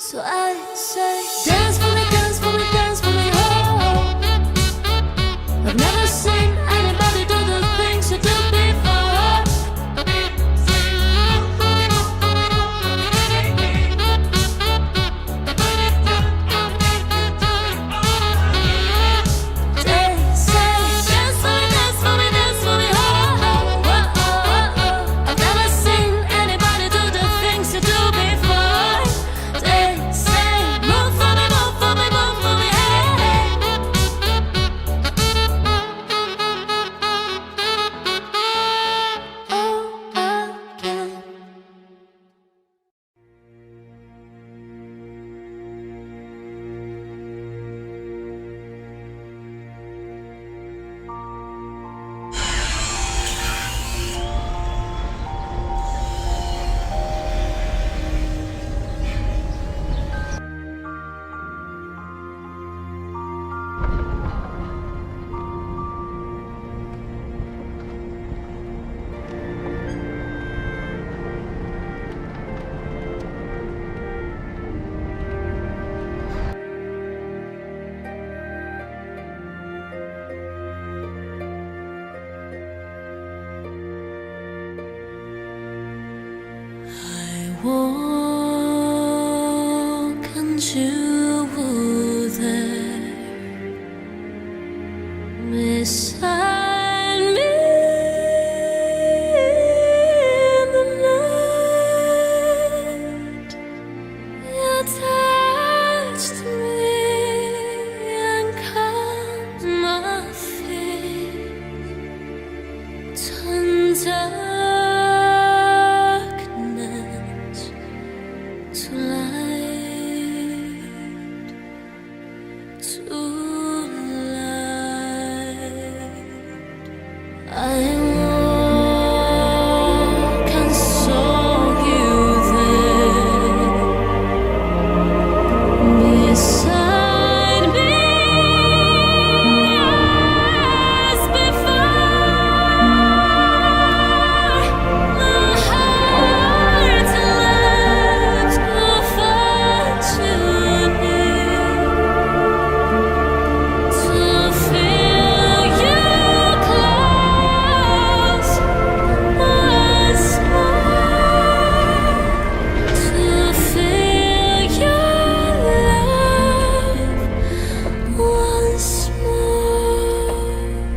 So I say, dance for me, dance for me, dance for me, oh. I've never seen anybody do the things you do before. They say, dance for me, dance for me, dance for me, oh, oh, oh, oh, oh. I've never seen anybody do the things you do before. They say, move for me, move for me, move for me, hey. Oh, again. I walk and you were there beside me in the night. You touched me and calmed my fear. Turned darkness to light, to light. I walk and saw you there beside me as before. My heart leapt to find you near, to feel you close once more, to feel your love once more.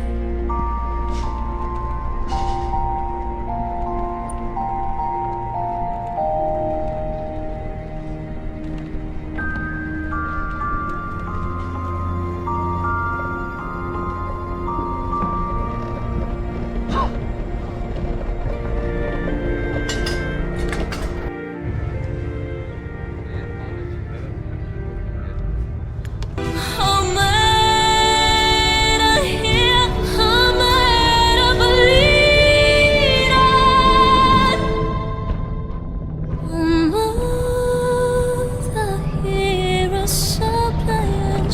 I'm made of here, I'm made of bleeding. I'm all the heroes supplying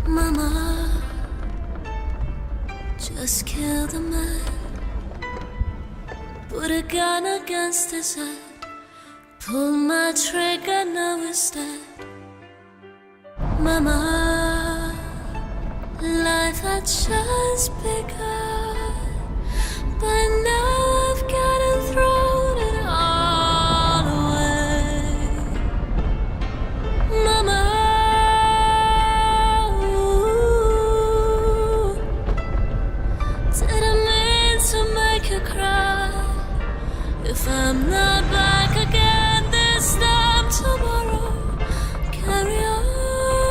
Mama just killed a man, put a gun against his head, pull my trigger, now he's dead. Mama, life had just begun, but now I've gotta throw it all away. Mama, didn't mean to make you cry. If I'm not back again this time tomorrow, carry on.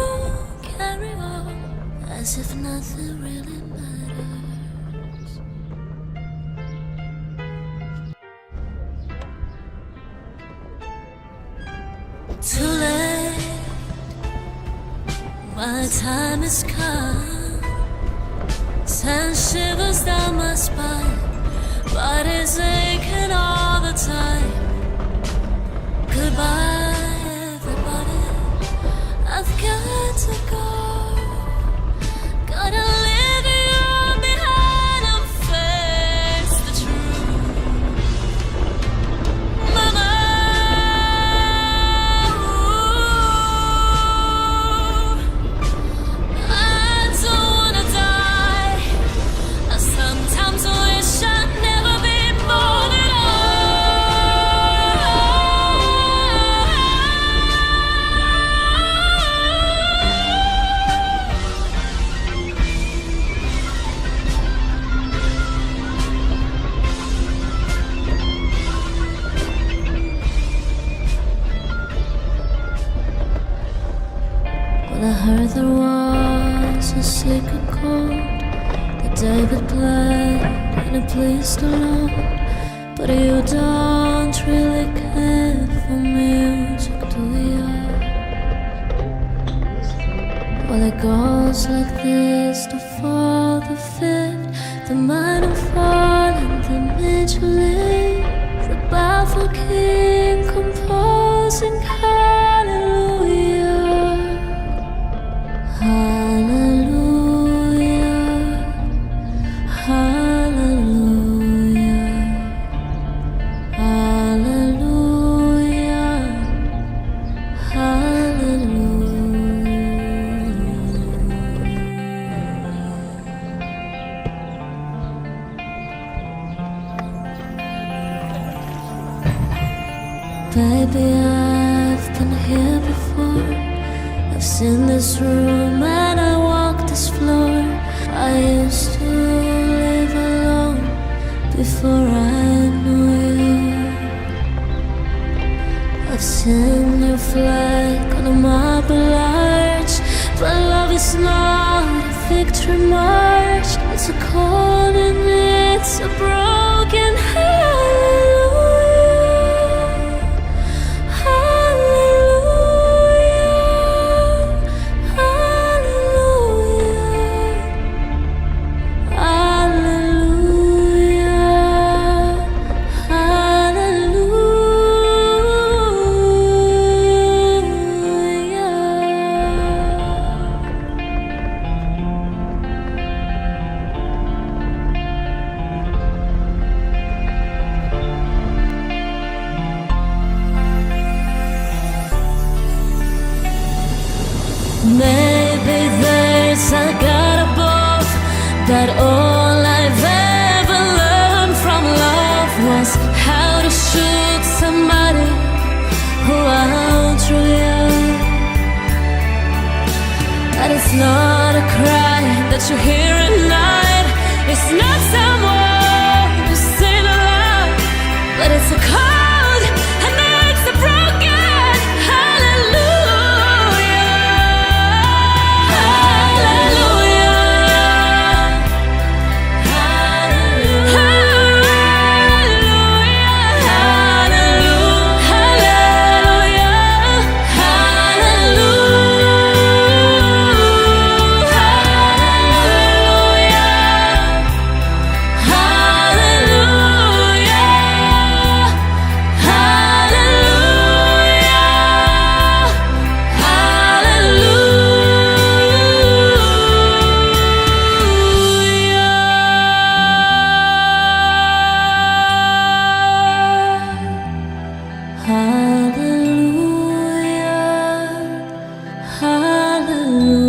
nothing really matters. Too late, my time has come. Send shivers down my spine, body's aching all the time. Goodbye, everybody, I've got to go. Gotta leave you all behind and face the truth. Mama, I don't wanna die. I sometimes wish I'd never be born at Well, I heard there was a secret chord that David played in a place alone. But you don't really care for music, do you? Well, it goes like this: the fourth, the fifth, the minor fall, and the major league. The baffled king composing hallelujah. Hallelujah, hallelujah, hallelujah, hallelujah. Baby, I've been here before. I've seen this room and I walk this floor. I used to live alone before I knew you. I've seen your flag on a marble arch, but love is not a victory march. It's a cold and it's a broken hallelujah. Maybe there's a God above, that all I've ever learned from love was how to shoot somebody who outdrew you. But it's not a cry that you hear at night. It's not someone who's still alive, but it's a cold and it's a broken hallelujah. Hallelujah, hallelujah.